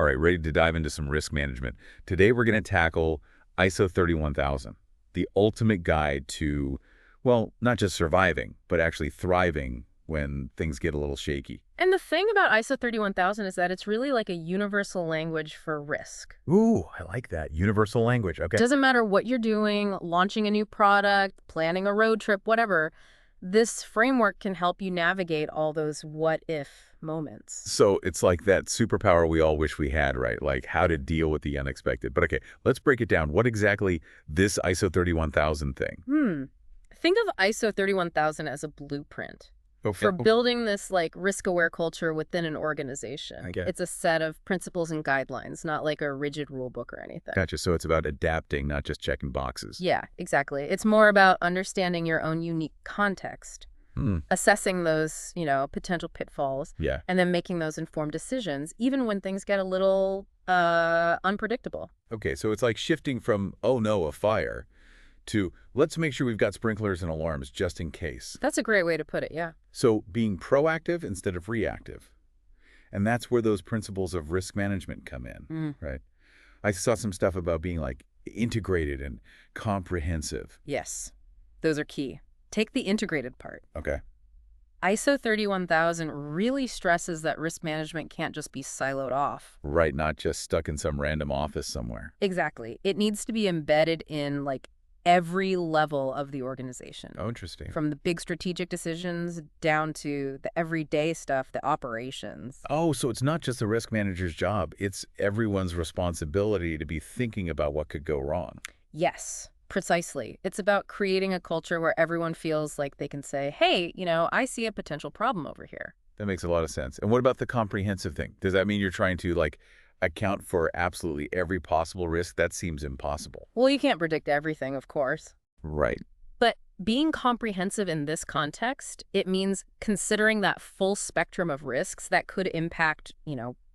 All right, ready to dive into some risk management. Today we're going to tackle ISO 31000, the ultimate guide to, well, not just surviving, but actually thriving when things get a little shaky. And the thing about ISO 31000 is that it's really like a universal language for risk. Ooh, I like that. Universal language. Okay. Doesn't matter what you're doing, launching a new product, planning a road trip, whatever, this framework can help you navigate all those what if moments. So it's like that superpower we all wish we had, right? Like how to deal with the unexpected. But okay, let's break it down. What exactly this ISO 31000 thing? Think of ISO 31000 as a blueprint Okay. for building this like risk-aware culture within an organization. I get it. It's a set of principles and guidelines, not like a rigid rule book or anything. Gotcha. So it's about adapting, not just checking boxes. Yeah, exactly. It's more about understanding your own unique context, Hmm. assessing those, potential pitfalls, Yeah. and then making those informed decisions, even when things get a little unpredictable. Okay, so it's like shifting from, oh no, a fire, to let's make sure we've got sprinklers and alarms just in case. That's a great way to put it, yeah. So being proactive instead of reactive. And that's where those principles of risk management come in, right? I saw some stuff about being like integrated and comprehensive. Yes, those are key. Take the integrated part. Okay. ISO 31000 really stresses that risk management can't just be siloed off. Right, not just stuck in some random office somewhere. Exactly. It needs to be embedded in like every level of the organization. Oh, interesting. From the big strategic decisions down to the everyday stuff, the operations. Oh, so it's not just the risk manager's job. It's everyone's responsibility to be thinking about what could go wrong. Yes, precisely. It's about creating a culture where everyone feels like they can say, hey, I see a potential problem over here. That makes a lot of sense. And what about the comprehensive thing? Does that mean you're trying to like account for absolutely every possible risk? That seems impossible. Well, you can't predict everything, of course. Right. But being comprehensive in this context, it means considering that full spectrum of risks that could impact,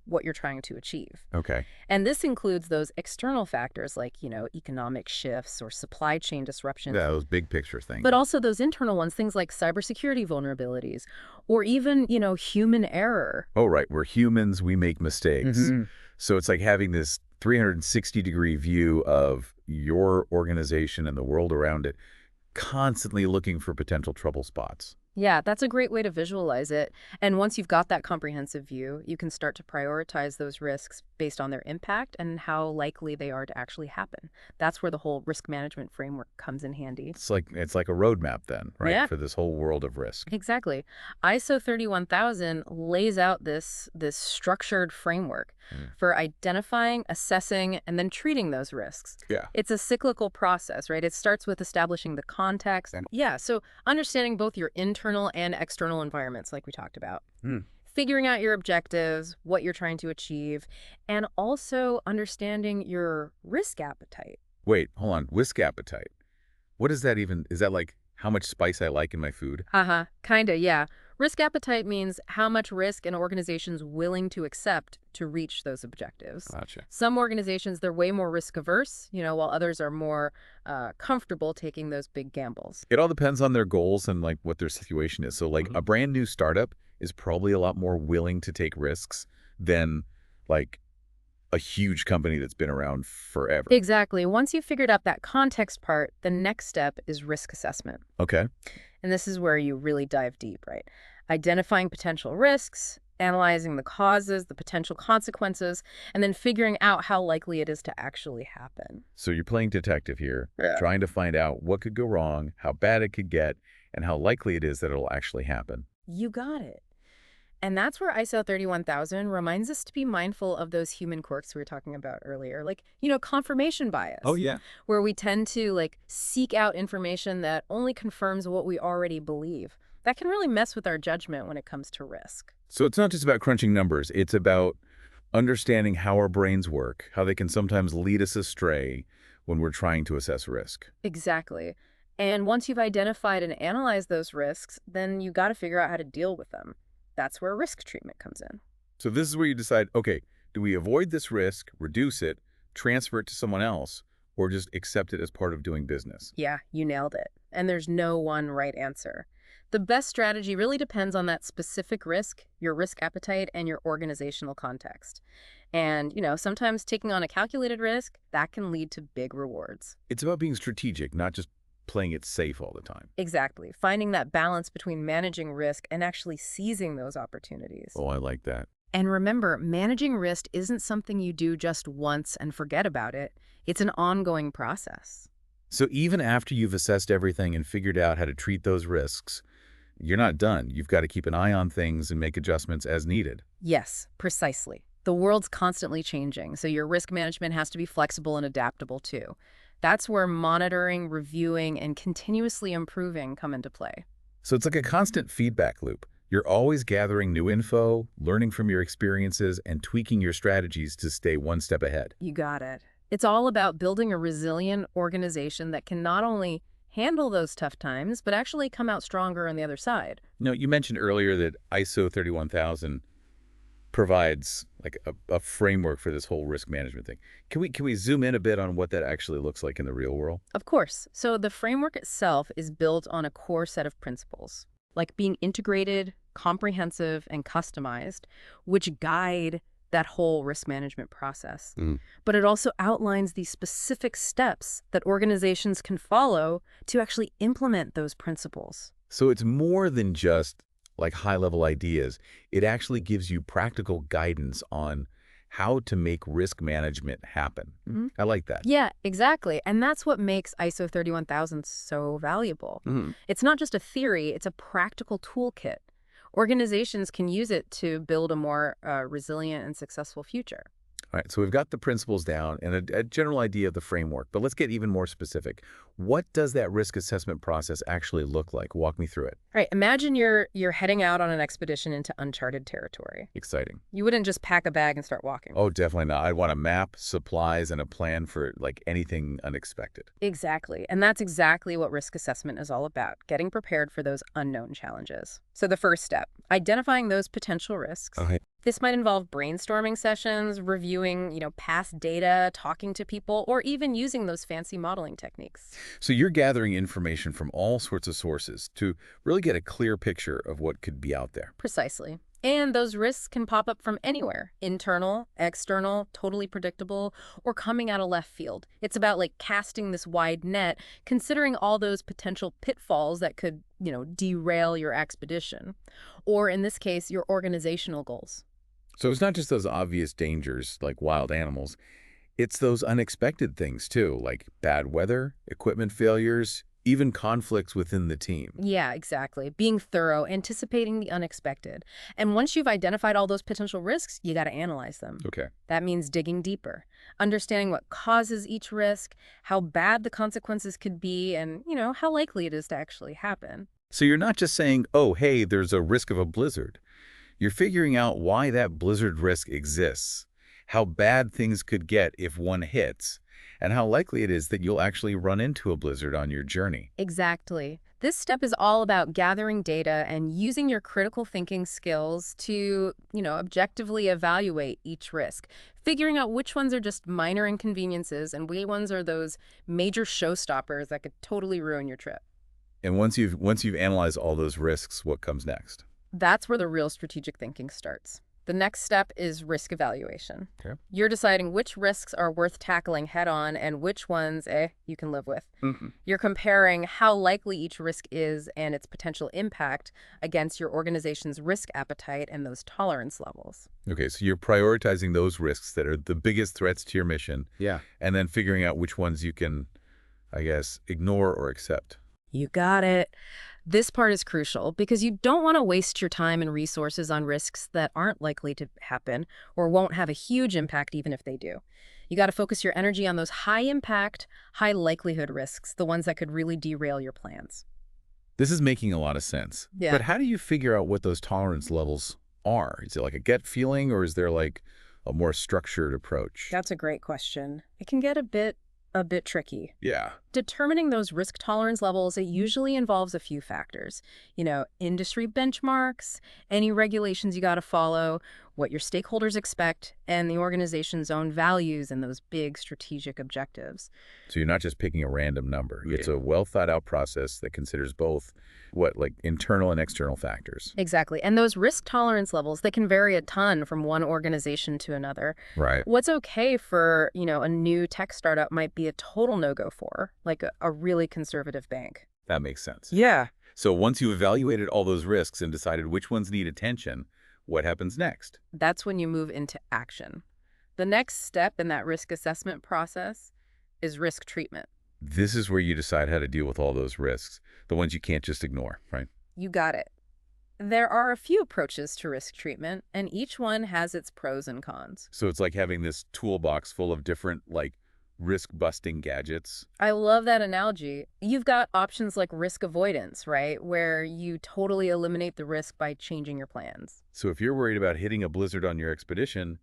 what you're trying to achieve. Okay. And this includes those external factors like, economic shifts or supply chain disruptions. Yeah, those big picture things. But also those internal ones, things like cybersecurity vulnerabilities or even, human error. Oh, right. We're humans. We make mistakes. Mhm. So it's like having this 360-degree view of your organization and the world around it, constantly looking for potential trouble spots. Yeah, that's a great way to visualize it. And once you've got that comprehensive view, you can start to prioritize those risks based on their impact and how likely they are to actually happen. That's where the whole risk management framework comes in handy. It's like a roadmap then, right? Yeah. For this whole world of risk. Exactly. ISO 31000 lays out this structured framework for identifying, assessing, and then treating those risks. Yeah. It's a cyclical process, right? It starts with establishing the context. Yeah, so understanding both your internal and external environments, like we talked about. Figuring out your objectives, what you're trying to achieve, and also understanding your risk appetite. Wait, hold on. Risk appetite. What is that even? Is that like how much spice I like in my food? Kinda, yeah. Risk appetite means how much risk an organization's willing to accept to reach those objectives. Gotcha. Some organizations, they're way more risk averse, while others are more comfortable taking those big gambles. It all depends on their goals and like what their situation is. So like a brand new startup is probably a lot more willing to take risks than like a huge company that's been around forever. Exactly. Once you've figured out that context part, the next step is risk assessment. Okay. And this is where you really dive deep, right? Identifying potential risks, analyzing the causes, the potential consequences, and then figuring out how likely it is to actually happen. So you're playing detective here, Yeah. trying to find out what could go wrong, how bad it could get, and how likely it is that it'll actually happen. You got it. And that's where ISO 31000 reminds us to be mindful of those human quirks we were talking about earlier, like, confirmation bias. Oh, yeah. Where we tend to like seek out information that only confirms what we already believe. That can really mess with our judgment when it comes to risk. So it's not just about crunching numbers. It's about understanding how our brains work, how they can sometimes lead us astray when we're trying to assess risk. Exactly. And once you've identified and analyzed those risks, then you got to figure out how to deal with them. That's where risk treatment comes in. So this is where you decide, okay, do we avoid this risk, reduce it, transfer it to someone else, or just accept it as part of doing business? Yeah, you nailed it. And there's no one right answer. The best strategy really depends on that specific risk, your risk appetite, and your organizational context. And, sometimes taking on a calculated risk, that can lead to big rewards. It's about being strategic, not just playing it safe all the time. Exactly. Finding that balance between managing risk and actually seizing those opportunities. Oh, I like that. And remember, managing risk isn't something you do just once and forget about it. It's an ongoing process. So even after you've assessed everything and figured out how to treat those risks, you're not done. You've got to keep an eye on things and make adjustments as needed. Yes, precisely. The world's constantly changing, so your risk management has to be flexible and adaptable too. That's where monitoring, reviewing, and continuously improving come into play. So it's like a constant feedback loop. You're always gathering new info, learning from your experiences, and tweaking your strategies to stay one step ahead. You got it. It's all about building a resilient organization that can not only handle those tough times, but actually come out stronger on the other side. You mentioned earlier that ISO 31000 provides like a framework for this whole risk management thing. Can we zoom in a bit on what that actually looks like in the real world? Of course. So the framework itself is built on a core set of principles, like being integrated, comprehensive, and customized, which guide that whole risk management process. But it also outlines the specific steps that organizations can follow to actually implement those principles. So it's more than just like high-level ideas. It actually gives you practical guidance on how to make risk management happen. I like that. Yeah, exactly. And that's what makes ISO 31000 so valuable. It's not just a theory, it's a practical toolkit. Organizations can use it to build a more resilient and successful future. All right, so we've got the principles down and a general idea of the framework, but let's get even more specific. What does that risk assessment process actually look like? Walk me through it. All right, imagine you're heading out on an expedition into uncharted territory. Exciting. You wouldn't just pack a bag and start walking. Oh, definitely not. I'd want a map, supplies, and a plan for like anything unexpected. Exactly. And that's exactly what risk assessment is all about, getting prepared for those unknown challenges. So the first step, identifying those potential risks. Okay. This might involve brainstorming sessions, reviewing, past data, talking to people, or even using those fancy modeling techniques. So you're gathering information from all sorts of sources to really get a clear picture of what could be out there. Precisely. And those risks can pop up from anywhere, internal, external, totally predictable, or coming out of left field. It's about like casting this wide net, considering all those potential pitfalls that could, derail your expedition, or in this case, your organizational goals. So it's not just those obvious dangers like wild animals. It's those unexpected things too, like bad weather, equipment failures, even conflicts within the team. Yeah, exactly. Being thorough, anticipating the unexpected. And once you've identified all those potential risks, you got to analyze them. Okay. That means digging deeper, understanding what causes each risk, how bad the consequences could be, and, how likely it is to actually happen. So you're not just saying, oh, hey, there's a risk of a blizzard. You're figuring out why that blizzard risk exists, how bad things could get if one hits, and how likely it is that you'll actually run into a blizzard on your journey. Exactly. This step is all about gathering data and using your critical thinking skills to, objectively evaluate each risk, figuring out which ones are just minor inconveniences and which ones are those major showstoppers that could totally ruin your trip. And once you've analyzed all those risks, what comes next? That's where the real strategic thinking starts. The next step is risk evaluation. Okay. You're deciding which risks are worth tackling head-on and which ones, you can live with. You're comparing how likely each risk is and its potential impact against your organization's risk appetite and those tolerance levels. Okay, so you're prioritizing those risks that are the biggest threats to your mission. Yeah. And then figuring out which ones you can, I guess, ignore or accept. You got it. This part is crucial because you don't want to waste your time and resources on risks that aren't likely to happen or won't have a huge impact even if they do. You got to focus your energy on those high-impact, high-likelihood risks, the ones that could really derail your plans. This is making a lot of sense. Yeah. But how do you figure out what those tolerance levels are? Is it like a gut feeling or is there like a more structured approach? That's a great question. It can get a bit tricky. Yeah. Determining those risk tolerance levels, it usually involves a few factors. Industry benchmarks, any regulations you got to follow, what your stakeholders expect, and the organization's own values and those big strategic objectives. So you're not just picking a random number. It's a well-thought-out process that considers both, like internal and external factors. Exactly. And those risk tolerance levels, they can vary a ton from one organization to another. Right. What's okay for, a new tech startup might be a total no-go for, like a really conservative bank. That makes sense. Yeah. So once you've evaluated all those risks and decided which ones need attention, what happens next? That's when you move into action. The next step in that risk assessment process is risk treatment. This is where you decide how to deal with all those risks, the ones you can't just ignore, right? You got it. There are a few approaches to risk treatment, and each one has its pros and cons. So it's like having this toolbox full of different, risk-busting gadgets. I love that analogy. You've got options like risk avoidance, right? Where you totally eliminate the risk by changing your plans. So if you're worried about hitting a blizzard on your expedition,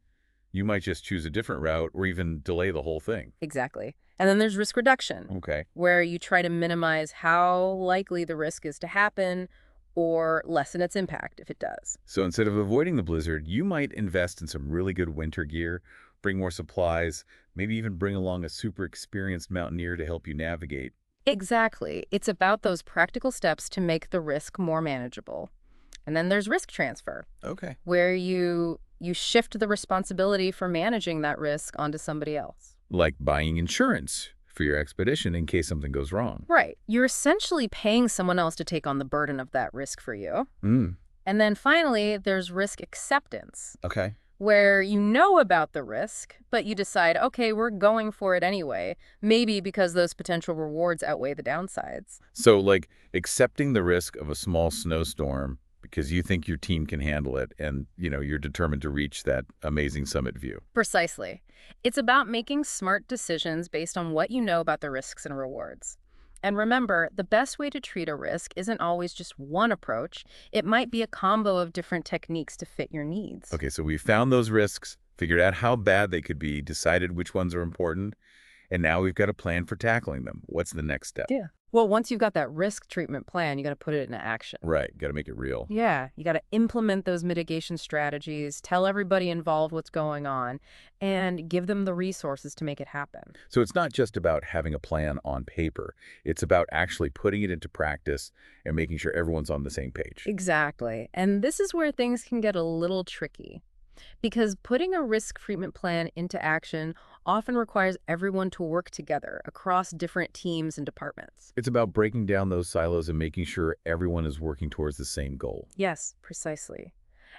you might just choose a different route or even delay the whole thing. Exactly. And then there's risk reduction. Okay. Where you try to minimize how likely the risk is to happen or lessen its impact if it does. So instead of avoiding the blizzard, you might invest in some really good winter gear, bring more supplies, maybe even bring along a super experienced mountaineer to help you navigate. Exactly. It's about those practical steps to make the risk more manageable. And then there's risk transfer. Okay. Where you shift the responsibility for managing that risk onto somebody else. Like buying insurance for your expedition in case something goes wrong. Right. You're essentially paying someone else to take on the burden of that risk for you. Mm. And then finally, there's risk acceptance. Okay. Where you know about the risk, but you decide, okay, we're going for it anyway, maybe because those potential rewards outweigh the downsides. So accepting the risk of a small snowstorm because you think your team can handle it and, you're determined to reach that amazing summit view. Precisely. It's about making smart decisions based on what you know about the risks and rewards. And remember, the best way to treat a risk isn't always just one approach. It might be a combo of different techniques to fit your needs. Okay, so we found those risks, figured out how bad they could be, decided which ones are important, and now we've got a plan for tackling them. What's the next step? Yeah. Well, once you've got that risk treatment plan, you got to put it into action. Right, got to make it real. Yeah, you got to implement those mitigation strategies, tell everybody involved what's going on, and give them the resources to make it happen. So it's not just about having a plan on paper. It's about actually putting it into practice and making sure everyone's on the same page. Exactly. And this is where things can get a little tricky. Because putting a risk treatment plan into action often requires everyone to work together across different teams and departments. It's about breaking down those silos and making sure everyone is working towards the same goal. Yes, precisely.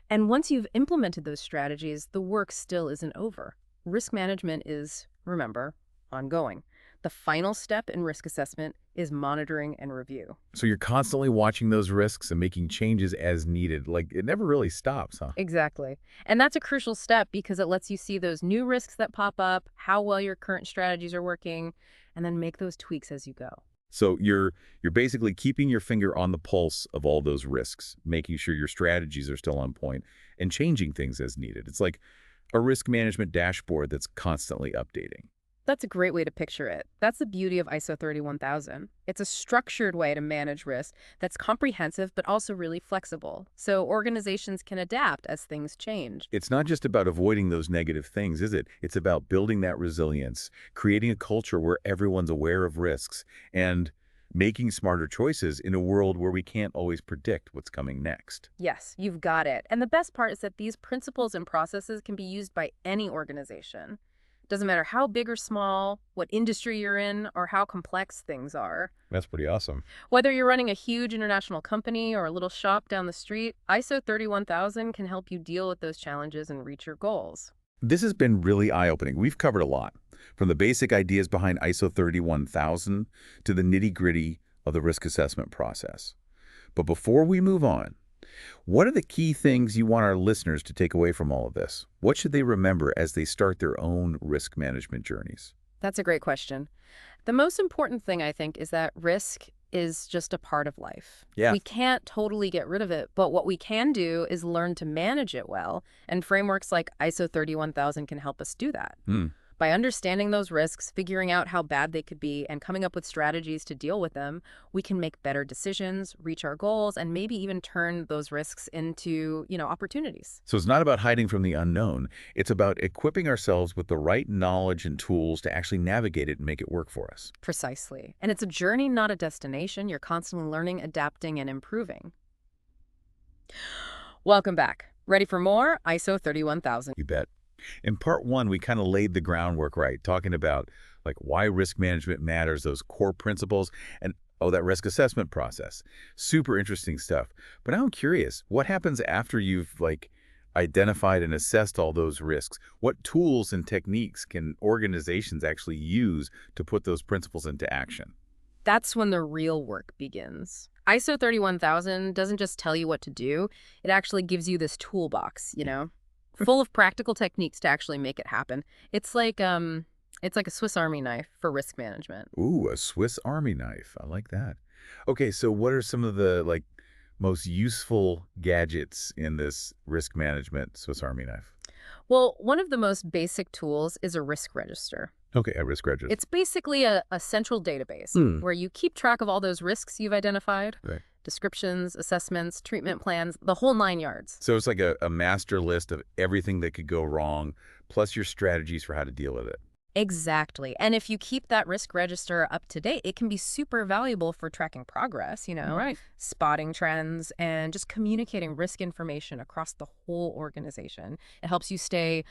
And once you've implemented those strategies, the work still isn't over. Risk management is, remember, ongoing. The final step in risk assessment is monitoring and review. So you're constantly watching those risks and making changes as needed. It never really stops, huh? Exactly. And that's a crucial step because it lets you see those new risks that pop up, how well your current strategies are working, and then make those tweaks as you go. So you're basically keeping your finger on the pulse of all those risks, making sure your strategies are still on point and changing things as needed. It's like a risk management dashboard that's constantly updating. That's a great way to picture it. That's the beauty of ISO 31000. It's a structured way to manage risk that's comprehensive but also really flexible, so organizations can adapt as things change. It's not just about avoiding those negative things, is it? It's about building that resilience, creating a culture where everyone's aware of risks, and making smarter choices in a world where we can't always predict what's coming next. Yes, you've got it. And the best part is that these principles and processes can be used by any organization. Doesn't matter how big or small, what industry you're in, or how complex things are. That's pretty awesome. Whether you're running a huge international company or a little shop down the street, ISO 31000 can help you deal with those challenges and reach your goals. This has been really eye-opening. We've covered a lot, from the basic ideas behind ISO 31000 to the nitty-gritty of the risk assessment process. But before we move on, what are the key things you want our listeners to take away from all of this? What should they remember as they start their own risk management journeys? That's a great question. The most important thing, I think, is that risk is just a part of life. Yeah. We can't totally get rid of it, but what we can do is learn to manage it well, and frameworks like ISO 31000 can help us do that. By understanding those risks, figuring out how bad they could be, and coming up with strategies to deal with them, we can make better decisions, reach our goals, and maybe even turn those risks into, opportunities. So it's not about hiding from the unknown. It's about equipping ourselves with the right knowledge and tools to actually navigate it and make it work for us. Precisely. And it's a journey, not a destination. You're constantly learning, adapting, and improving. Welcome back. Ready for more? ISO 31000. You bet. In part one, we kind of laid the groundwork right, talking about like why risk management matters, those core principles, and that risk assessment process. Super interesting stuff. But now I'm curious, what happens after you've identified and assessed all those risks? What tools and techniques can organizations actually use to put those principles into action? That's when the real work begins. ISO 31000 doesn't just tell you what to do, it actually gives you this toolbox, full of practical techniques to actually make it happen. It's like a Swiss Army knife for risk management. Ooh, a Swiss Army knife. I like that. Okay, so what are some of the most useful gadgets in this risk management Swiss Army knife? Well, one of the most basic tools is a risk register. Okay, a risk register. It's basically a central database where you keep track of all those risks you've identified, Right. descriptions, assessments, treatment plans, the whole 9 yards. So it's like a master list of everything that could go wrong, plus your strategies for how to deal with it. Exactly. And if you keep that risk register up to date, it can be super valuable for tracking progress, Right. spotting trends, and just communicating risk information across the whole organization. It helps you stay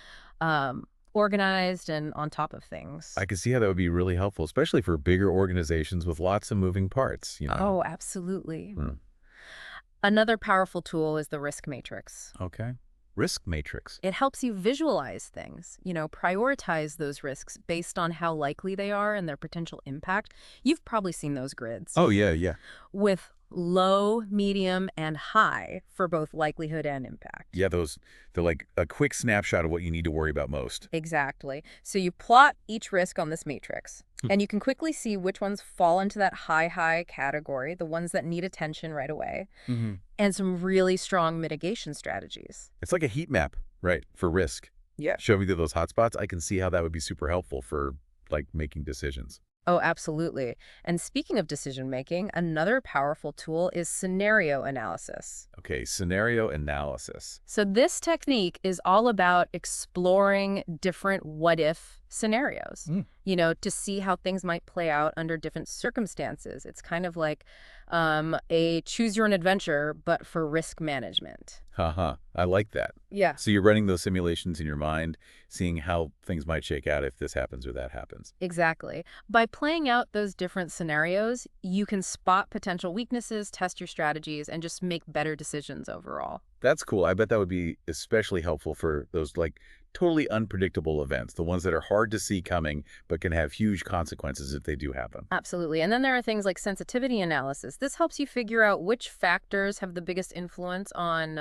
organized and on top of things. I can see how that would be really helpful, especially for bigger organizations with lots of moving parts. Oh, absolutely. Hmm. Another powerful tool is the risk matrix. Okay. Risk matrix. It helps you visualize things, prioritize those risks based on how likely they are and their potential impact. You've probably seen those grids. Oh, yeah. With low, medium, and high for both likelihood and impact. Yeah, they're like a quick snapshot of what you need to worry about most. Exactly. So you plot each risk on this matrix, and you can quickly see which ones fall into that high category, the ones that need attention right away, and some really strong mitigation strategies. It's like a heat map, right, for risk. Yeah. Show me those hotspots. I can see how that would be super helpful for making decisions. Oh, absolutely. And speaking of decision making, another powerful tool is scenario analysis. Okay, scenario analysis. So this technique is all about exploring different what-if scenarios, to see how things might play out under different circumstances. It's kind of like a choose-your-own-adventure, but for risk management. Haha, I like that. Yeah. So you're running those simulations in your mind, seeing how things might shake out if this happens or that happens. Exactly. By playing out those different scenarios, you can spot potential weaknesses, test your strategies, and just make better decisions overall. That's cool. I bet that would be especially helpful for those totally unpredictable events, the ones that are hard to see coming but can have huge consequences if they do happen. Absolutely. And then there are things like sensitivity analysis. This helps you figure out which factors have the biggest influence on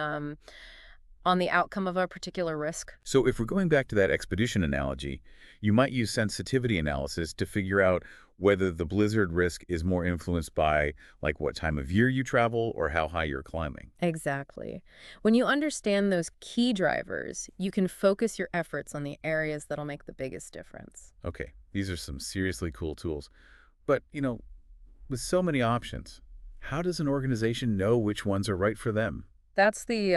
the outcome of a particular risk. So if we're going back to that expedition analogy, you might use sensitivity analysis to figure out whether the blizzard risk is more influenced by what time of year you travel or how high you're climbing. Exactly. When you understand those key drivers, you can focus your efforts on the areas that'll make the biggest difference. Okay, these are some seriously cool tools. But, with so many options, how does an organization know which ones are right for them? That's the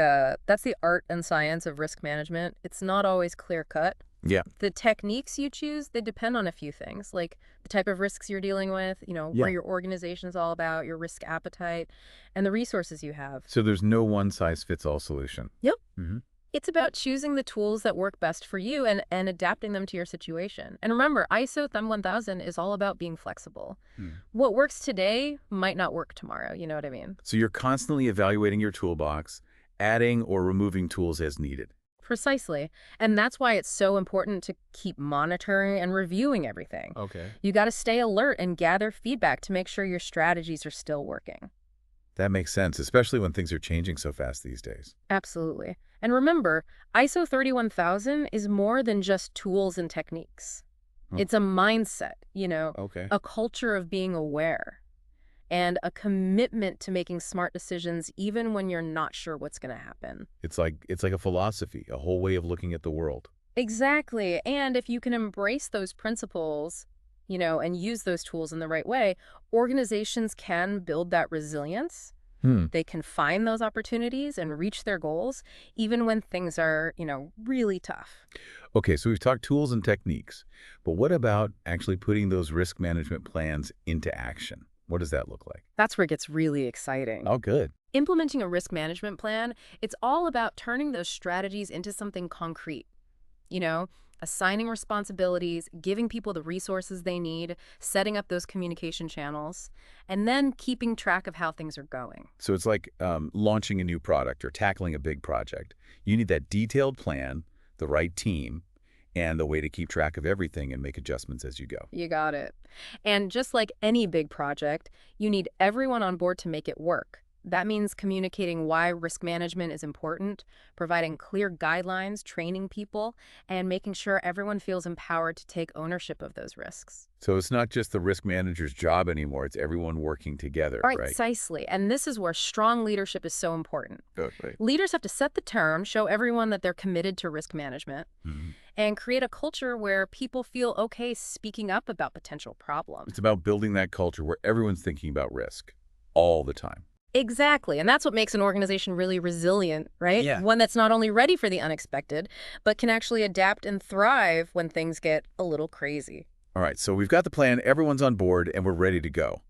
art and science of risk management. It's not always clear-cut. Yeah. The techniques you choose, they depend on a few things, like the type of risks you're dealing with, where your organization's all about, your risk appetite, and the resources you have. So there's no one-size-fits-all solution. Yep. Mm-hmm. It's about choosing the tools that work best for you and adapting them to your situation. And remember, ISO 31000 is all about being flexible. What works today might not work tomorrow, you know what I mean? So you're constantly evaluating your toolbox, adding or removing tools as needed. Precisely. And that's why it's so important to keep monitoring and reviewing everything. Okay. You got to stay alert and gather feedback to make sure your strategies are still working. That makes sense, especially when things are changing so fast these days. Absolutely. And remember, ISO 31000 is more than just tools and techniques. It's a mindset, Okay. a culture of being aware, and a commitment to making smart decisions even when you're not sure what's going to happen. It's like a philosophy, a whole way of looking at the world. Exactly. And if you can embrace those principles, and use those tools in the right way, organizations can build that resilience. Hmm. They can find those opportunities and reach their goals, even when things are, really tough. Okay, so we've talked tools and techniques, but what about actually putting those risk management plans into action? What does that look like? That's where it gets really exciting. Oh, good. Implementing a risk management plan, it's all about turning those strategies into something concrete. You know, assigning responsibilities, giving people the resources they need, setting up those communication channels, and then keeping track of how things are going. So it's like launching a new product or tackling a big project. You need that detailed plan, the right team, and the way to keep track of everything and make adjustments as you go. You got it. And just like any big project, you need everyone on board to make it work. That means communicating why risk management is important, providing clear guidelines, training people, and making sure everyone feels empowered to take ownership of those risks. So it's not just the risk manager's job anymore. It's everyone working together, All right, right? precisely. And this is where strong leadership is so important. Okay. Leaders have to set the tone, show everyone that they're committed to risk management, and create a culture where people feel okay speaking up about potential problems. It's about building that culture where everyone's thinking about risk all the time. Exactly. And that's what makes an organization really resilient, right? Yeah. One that's not only ready for the unexpected, but can actually adapt and thrive when things get a little crazy. All right, so we've got the plan, everyone's on board, and we're ready to go.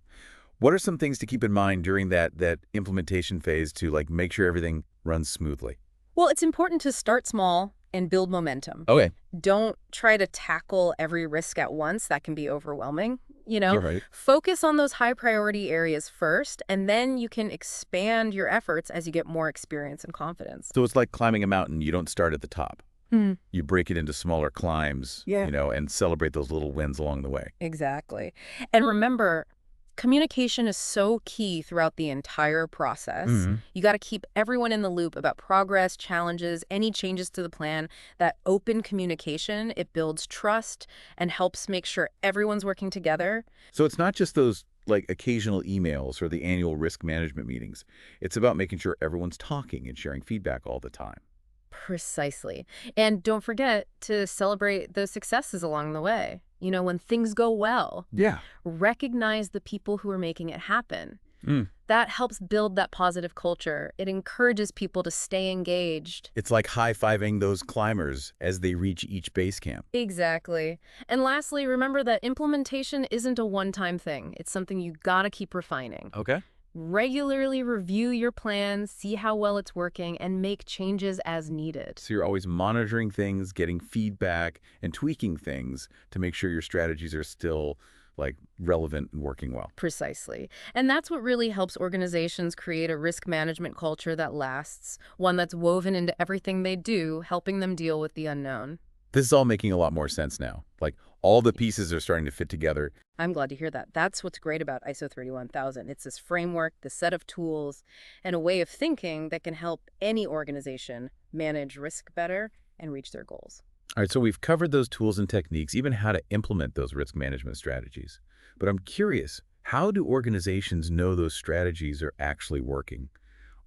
What are some things to keep in mind during that implementation phase to make sure everything runs smoothly? Well, it's important to start small and build momentum. Okay. Don't try to tackle every risk at once. That can be overwhelming. All right. Focus on those high priority areas first, and then you can expand your efforts as you get more experience and confidence. So it's like climbing a mountain. You don't start at the top. You break it into smaller climbs, Yeah. and celebrate those little wins along the way. Exactly. And remember, communication is so key throughout the entire process. You got to keep everyone in the loop about progress, challenges, any changes to the plan. That open communication, it builds trust and helps make sure everyone's working together. So it's not just those occasional emails or the annual risk management meetings. It's about making sure everyone's talking and sharing feedback all the time. Precisely. And don't forget to celebrate the successes along the way. When things go well, Yeah. recognize the people who are making it happen. That helps build that positive culture. It encourages people to stay engaged. It's like high-fiving those climbers as they reach each base camp. Exactly. And lastly, remember that implementation isn't a one-time thing. It's something you gotta keep refining. Okay. Regularly review your plan, see how well it's working, and make changes as needed. So you're always monitoring things, getting feedback, and tweaking things to make sure your strategies are still relevant and working well. Precisely. And that's what really helps organizations create a risk management culture that lasts, one that's woven into everything they do, helping them deal with the unknown. This is all making a lot more sense now. All the pieces are starting to fit together. I'm glad to hear that. That's what's great about ISO 31000. It's this framework, this set of tools, and a way of thinking that can help any organization manage risk better and reach their goals. All right, so we've covered those tools and techniques, even how to implement those risk management strategies. But I'm curious, how do organizations know those strategies are actually working?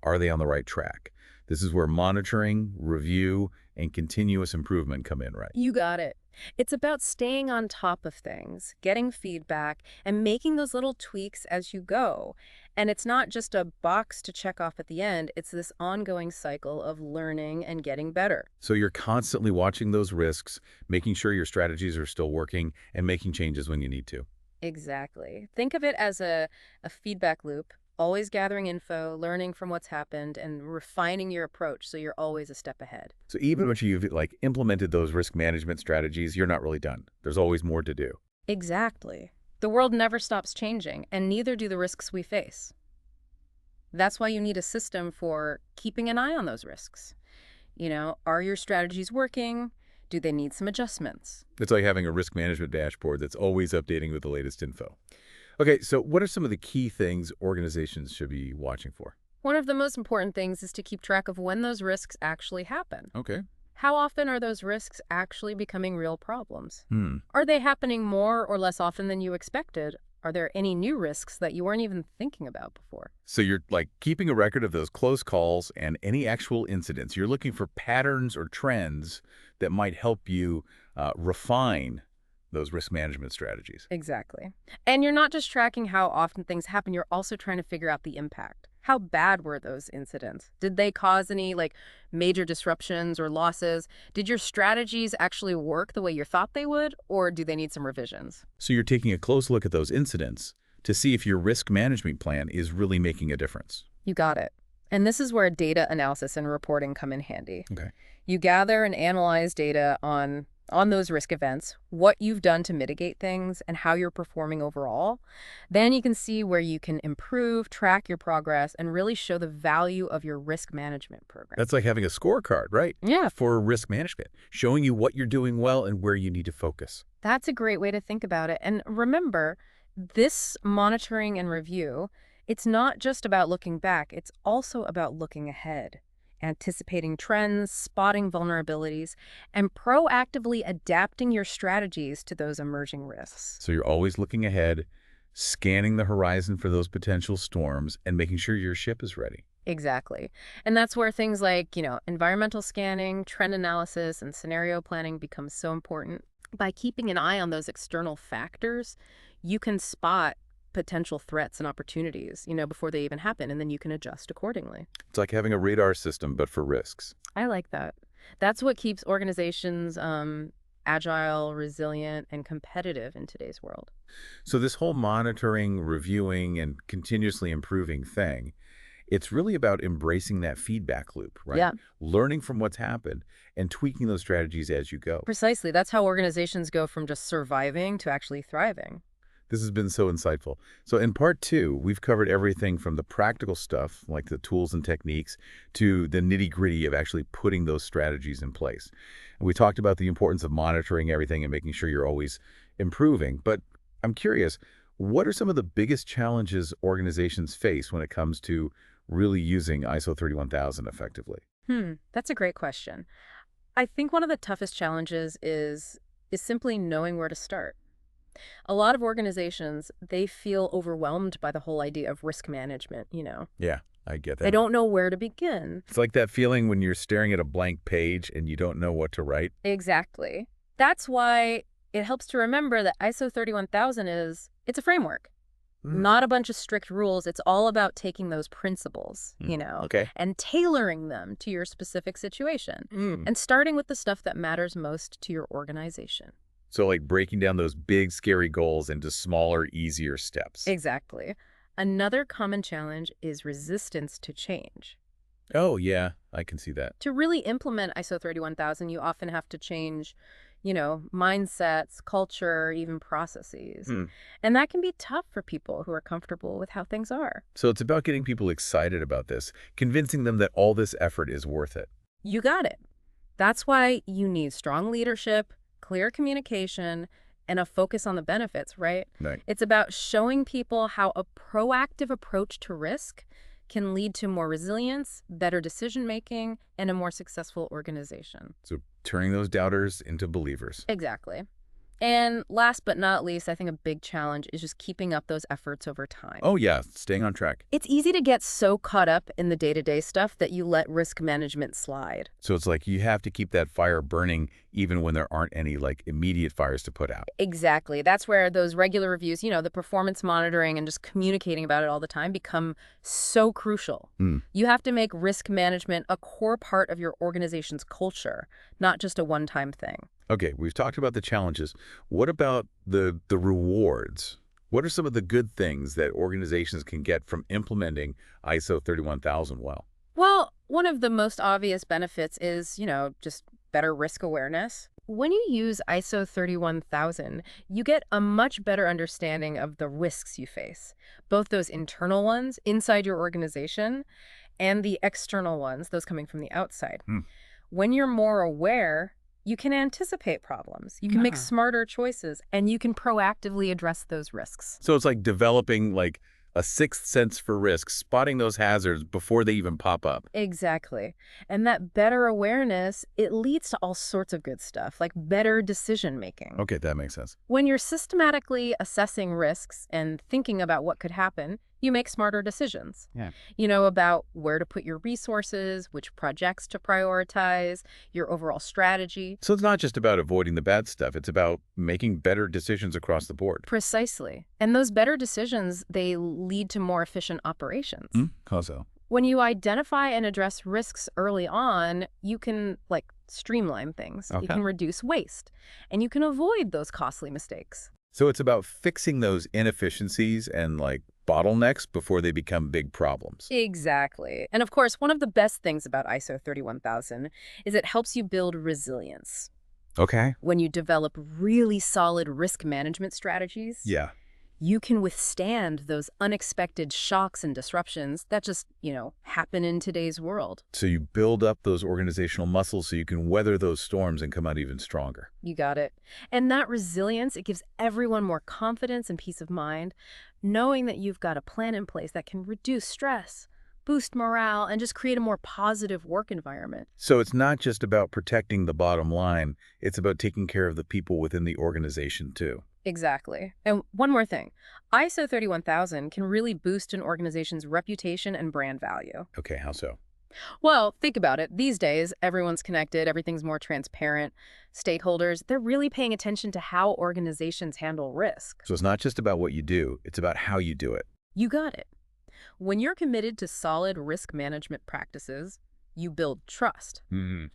Are they on the right track? This is where monitoring, review, and continuous improvement come in, right? You got it. It's about staying on top of things, getting feedback, and making those little tweaks as you go. And it's not just a box to check off at the end. It's this ongoing cycle of learning and getting better. So you're constantly watching those risks, making sure your strategies are still working, and making changes when you need to. Exactly. Think of it as a feedback loop, always gathering info, learning from what's happened, and refining your approach so you're always a step ahead. So even once you've implemented those risk management strategies, you're not really done. There's always more to do. Exactly. The world never stops changing, and neither do the risks we face. That's why you need a system for keeping an eye on those risks. Are your strategies working? Do they need some adjustments? It's like having a risk management dashboard that's always updating with the latest info. Okay, so what are some of the key things organizations should be watching for? One of the most important things is to keep track of when those risks actually happen. Okay. How often are those risks actually becoming real problems? Hmm. Are they happening more or less often than you expected? Are there any new risks that you weren't even thinking about before? So you're like keeping a record of those close calls and any actual incidents. You're looking for patterns or trends that might help you refine those risk management strategies. Exactly. And you're not just tracking how often things happen, you're also trying to figure out the impact. How bad were those incidents? Did they cause any major disruptions or losses? Did your strategies actually work the way you thought they would, or do they need some revisions? So you're taking a close look at those incidents to see if your risk management plan is really making a difference. You got it. And this is where data analysis and reporting come in handy. Okay. You gather and analyze data on those risk events, what you've done to mitigate things, and how you're performing overall. Then you can see where you can improve, track your progress, and really show the value of your risk management program. That's like having a scorecard, right? Yeah. For risk management, showing you what you're doing well and where you need to focus. That's a great way to think about it. And remember, this monitoring and review, it's not just about looking back, it's also about looking ahead, anticipating trends, spotting vulnerabilities, and proactively adapting your strategies to those emerging risks. So you're always looking ahead, scanning the horizon for those potential storms, and making sure your ship is ready. Exactly. And that's where things like, environmental scanning, trend analysis, and scenario planning become so important. By keeping an eye on those external factors, you can spot potential threats and opportunities, before they even happen, and then you can adjust accordingly. It's like having a radar system, but for risks. I like that. That's what keeps organizations agile, resilient, and competitive in today's world. So this whole monitoring, reviewing, and continuously improving thing, it's really about embracing that feedback loop, right? Yeah. Learning from what's happened and tweaking those strategies as you go. Precisely. That's how organizations go from just surviving to actually thriving. This has been so insightful. So in part 2, we've covered everything from the practical stuff, like the tools and techniques, to the nitty-gritty of actually putting those strategies in place. And we talked about the importance of monitoring everything and making sure you're always improving. But I'm curious, what are some of the biggest challenges organizations face when it comes to really using ISO 31000 effectively? That's a great question. I think one of the toughest challenges is simply knowing where to start. A lot of organizations, they feel overwhelmed by the whole idea of risk management. Yeah, I get that. They don't know where to begin. It's like that feeling when you're staring at a blank page and you don't know what to write. Exactly. That's why it helps to remember that ISO 31000 it's a framework, not a bunch of strict rules. It's all about taking those principles, Okay. and tailoring them to your specific situation and starting with the stuff that matters most to your organization. So like breaking down those big, scary goals into smaller, easier steps. Exactly. Another common challenge is resistance to change. Oh, yeah, I can see that. To really implement ISO 31000, you often have to change, mindsets, culture, even processes. And that can be tough for people who are comfortable with how things are. So it's about getting people excited about this, convincing them that all this effort is worth it. You got it. That's why you need strong leadership, clear communication, and a focus on the benefits, right? Right. It's about showing people how a proactive approach to risk can lead to more resilience, better decision-making, and a more successful organization. So turning those doubters into believers. Exactly. And last but not least, I think a big challenge is just keeping up those efforts over time. Oh, yeah, staying on track. It's easy to get so caught up in the day-to-day stuff that you let risk management slide. So it's like you have to keep that fire burning even when there aren't any immediate fires to put out. Exactly. That's where those regular reviews, the performance monitoring and just communicating about it all the time become so crucial. You have to make risk management a core part of your organization's culture, not just a one-time thing. Okay, we've talked about the challenges. What about the rewards? What are some of the good things that organizations can get from implementing ISO 31000 well? Well, one of the most obvious benefits is, just better risk awareness. When you use ISO 31000, you get a much better understanding of the risks you face, both those internal ones inside your organization and the external ones, those coming from the outside. When you're more aware, you can anticipate problems, you can make smarter choices, and you can proactively address those risks. So it's like developing a a sixth sense for risk, spotting those hazards before they even pop up. Exactly. And that better awareness, it leads to all sorts of good stuff, like better decision making. Okay, that makes sense. When you're systematically assessing risks and thinking about what could happen, you make smarter decisions. Yeah. You know about where to put your resources, which projects to prioritize, your overall strategy. So it's not just about avoiding the bad stuff. It's about making better decisions across the board. Precisely. And those better decisions, they lead to more efficient operations. How so? When you identify and address risks early on, you can, like, streamline things. You Okay. can reduce waste, and you can avoid those costly mistakes. So it's about fixing those inefficiencies and like bottlenecks before they become big problems. Exactly. And of course, one of the best things about ISO 31000 is it helps you build resilience. Okay. When you develop really solid risk management strategies, Yeah. you can withstand those unexpected shocks and disruptions that just, happen in today's world. So you build up those organizational muscles so you can weather those storms and come out even stronger. You got it. And that resilience, it gives everyone more confidence and peace of mind, knowing that you've got a plan in place that can reduce stress, boost morale, and just create a more positive work environment. So it's not just about protecting the bottom line, it's about taking care of the people within the organization too. Exactly. And one more thing, ISO 31000 can really boost an organization's reputation and brand value. Okay, how so? Well, think about it. These days, everyone's connected, everything's more transparent. Stakeholders, they're really paying attention to how organizations handle risk. So it's not just about what you do, it's about how you do it. You got it. When you're committed to solid risk management practices, you build trust.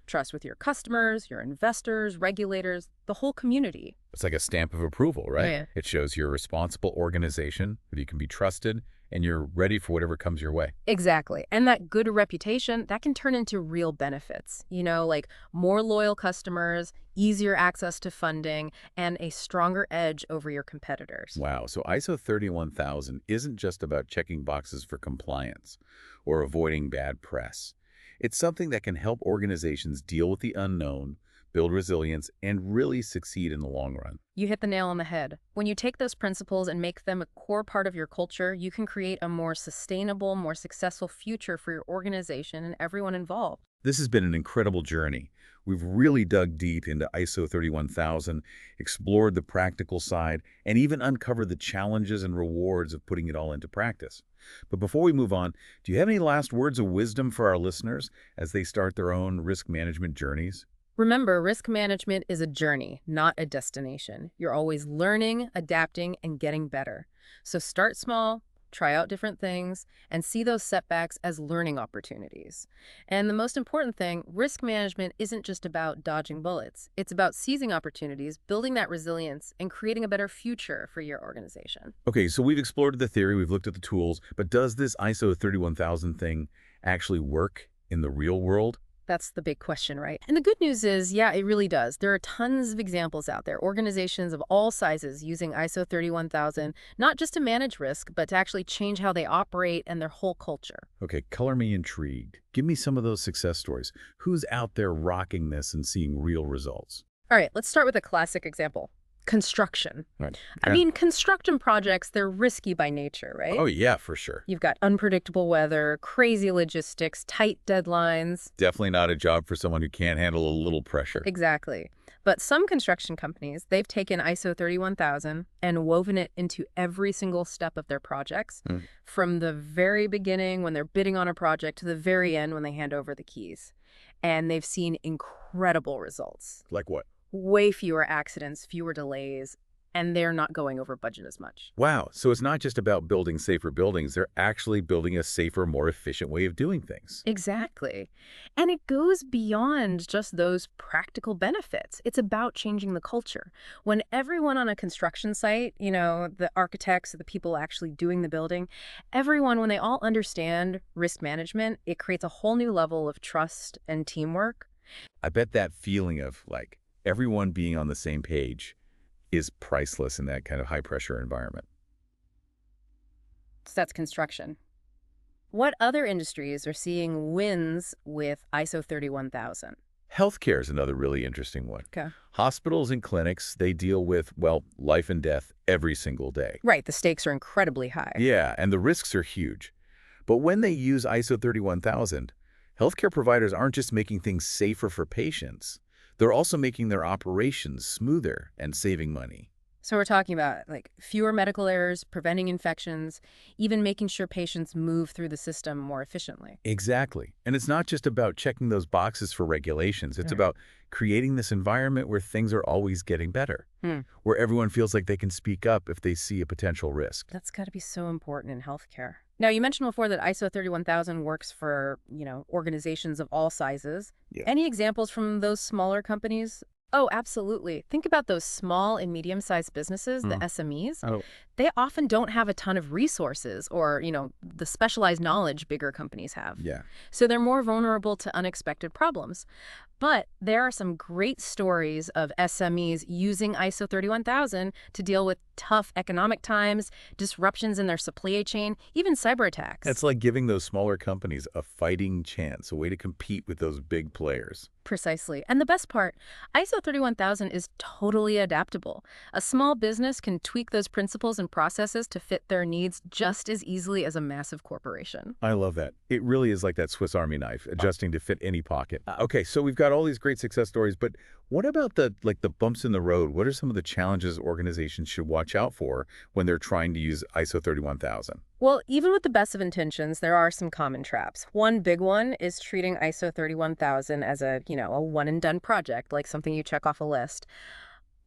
Trust with your customers, your investors, regulators, the whole community. It's like a stamp of approval, right? Yeah. It shows you're a responsible organization, that you can be trusted, and you're ready for whatever comes your way. Exactly. And that good reputation, that can turn into real benefits. Like more loyal customers, easier access to funding, and a stronger edge over your competitors. Wow, so ISO 31000 isn't just about checking boxes for compliance or avoiding bad press. It's something that can help organizations deal with the unknown, build resilience, and really succeed in the long run. You hit the nail on the head. When you take those principles and make them a core part of your culture, you can create a more sustainable, more successful future for your organization and everyone involved. This has been an incredible journey. We've really dug deep into ISO 31000, explored the practical side, and even uncovered the challenges and rewards of putting it all into practice. But before we move on, do you have any last words of wisdom for our listeners as they start their own risk management journeys? Remember, risk management is a journey, not a destination. You're always learning, adapting, and getting better. So start small, try out different things, and see those setbacks as learning opportunities. And the most important thing, risk management isn't just about dodging bullets. It's about seizing opportunities, building that resilience, and creating a better future for your organization. Okay, so we've explored the theory, we've looked at the tools, but does this ISO 31000 thing actually work in the real world? That's the big question, right? And the good news is, yeah, it really does. There are tons of examples out there, organizations of all sizes using ISO 31000, not just to manage risk, but to actually change how they operate and their whole culture. Okay, color me intrigued. Give me some of those success stories. Who's out there rocking this and seeing real results? All right, let's start with a classic example. Construction. Right. I mean, construction projects, they're risky by nature, right? Oh, yeah, for sure. You've got unpredictable weather, crazy logistics, tight deadlines. Definitely not a job for someone who can't handle a little pressure. Exactly. But some construction companies, they've taken ISO 31000 and woven it into every single step of their projects, from the very beginning when they're bidding on a project to the very end when they hand over the keys. And they've seen incredible results. Like what? Way fewer accidents, fewer delays, and they're not going over budget as much. Wow, so it's not just about building safer buildings, they're actually building a safer, more efficient way of doing things. Exactly. And it goes beyond just those practical benefits. It's about changing the culture. When everyone on a construction site, the architects, the people actually doing the building, everyone, when they all understand risk management, it creates a whole new level of trust and teamwork. I bet that feeling of, like, everyone being on the same page is priceless in that kind of high-pressure environment. So that's construction. What other industries are seeing wins with ISO 31000? Healthcare is another really interesting one. Okay. Hospitals and clinics, they deal with, well, life and death every single day. Right, the stakes are incredibly high. Yeah, and the risks are huge. But when they use ISO 31000, healthcare providers aren't just making things safer for patients. They're also making their operations smoother and saving money. So we're talking about like fewer medical errors, preventing infections, even making sure patients move through the system more efficiently. Exactly. And it's not just about checking those boxes for regulations. It's Right. about creating this environment where things are always getting better, Hmm. where everyone feels like they can speak up if they see a potential risk. That's got to be so important in healthcare. Now, you mentioned before that ISO 31000 works for, organizations of all sizes. Yeah. Any examples from those smaller companies? Oh, absolutely. Think about those small and medium-sized businesses, the SMEs. Oh, They often don't have a ton of resources or, the specialized knowledge bigger companies have. yeah. So they're more vulnerable to unexpected problems. But there are some great stories of SMEs using ISO 31000 to deal with tough economic times, disruptions in their supply chain, even cyber attacks. It's like giving those smaller companies a fighting chance, a way to compete with those big players. Precisely. And the best part, ISO 31000 is totally adaptable. A small business can tweak those principles and processes to fit their needs just as easily as a massive corporation. I love that. It really is like that Swiss Army knife, adjusting to fit any pocket. Okay, so we've got all these great success stories, but what about the bumps in the road? What are some of the challenges organizations should watch out for when they're trying to use ISO 31000? Well, even with the best of intentions, there are some common traps. One big one is treating ISO 31000 as a one-and-done project, like something you check off a list.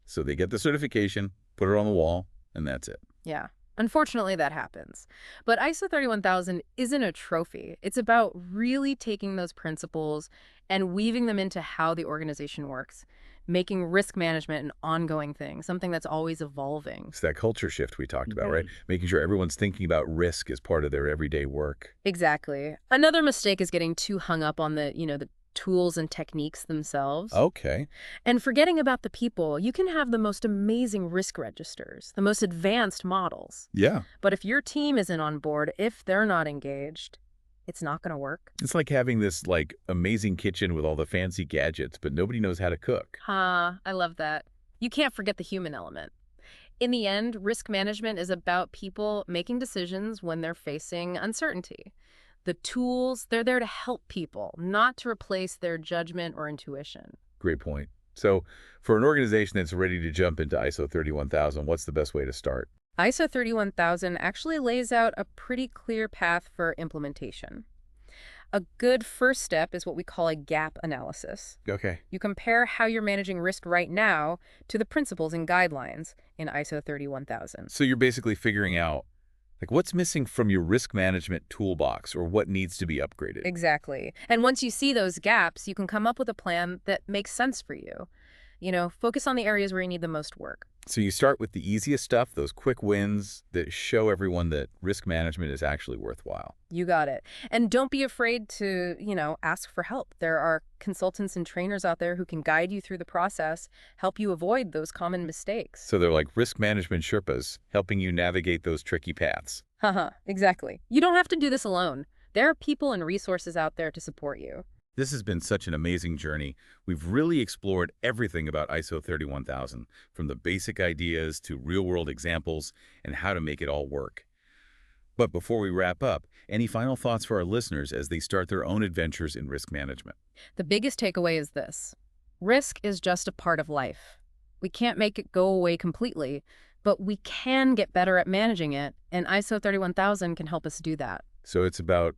So they get the certification, put it on the wall, and that's it. Yeah. Unfortunately, that happens. But ISO 31000 isn't a trophy. It's about really taking those principles and weaving them into how the organization works, making risk management an ongoing thing, something that's always evolving. It's that culture shift we talked about, right? Making sure everyone's thinking about risk as part of their everyday work. Exactly. Another mistake is getting too hung up on the tools and techniques themselves. Okay. And forgetting about the people. You can have the most amazing risk registers, the most advanced models. Yeah. But if your team isn't on board, if they're not engaged, it's not going to work. It's like having this amazing kitchen with all the fancy gadgets, but nobody knows how to cook. I love that. You can't forget the human element. In the end, risk management is about people making decisions when they're facing uncertainty. The tools, they're there to help people, not to replace their judgment or intuition. Great point. So for an organization that's ready to jump into ISO 31000, what's the best way to start? ISO 31000 actually lays out a pretty clear path for implementation. A good first step is what we call a gap analysis. Okay. You compare how you're managing risk right now to the principles and guidelines in ISO 31000. So you're basically figuring out what's missing from your risk management toolbox or what needs to be upgraded. Exactly. And once you see those gaps, you can come up with a plan that makes sense for you. Focus on the areas where you need the most work. So you start with the easiest stuff, those quick wins that show everyone that risk management is actually worthwhile. You got it. And don't be afraid to, ask for help. There are consultants and trainers out there who can guide you through the process, help you avoid those common mistakes. So they're like risk management Sherpas, helping you navigate those tricky paths. Exactly. You don't have to do this alone. There are people and resources out there to support you. This has been such an amazing journey. We've really explored everything about ISO 31000, from the basic ideas to real-world examples and how to make it all work. But before we wrap up, any final thoughts for our listeners as they start their own adventures in risk management? The biggest takeaway is this. Risk is just a part of life. We can't make it go away completely, but we can get better at managing it, and ISO 31000 can help us do that. So it's about,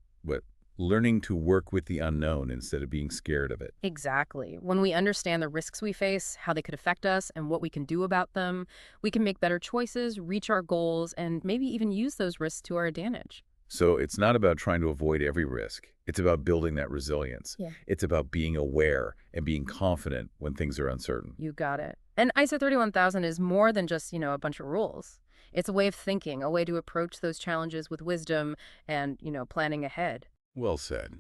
learning to work with the unknown instead of being scared of it. Exactly. When we understand the risks we face, how they could affect us, and what we can do about them, we can make better choices, reach our goals, and maybe even use those risks to our advantage. So it's not about trying to avoid every risk. It's about building that resilience. Yeah. It's about being aware and being confident when things are uncertain. You got it. And ISO 31000 is more than just, a bunch of rules. It's a way of thinking, a way to approach those challenges with wisdom and, planning ahead. Well said.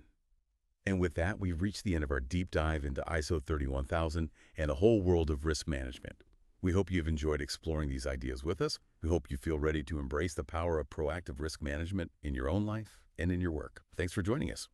And with that, we've reached the end of our deep dive into ISO 31000 and the whole world of risk management. We hope you've enjoyed exploring these ideas with us. We hope you feel ready to embrace the power of proactive risk management in your own life and in your work. Thanks for joining us.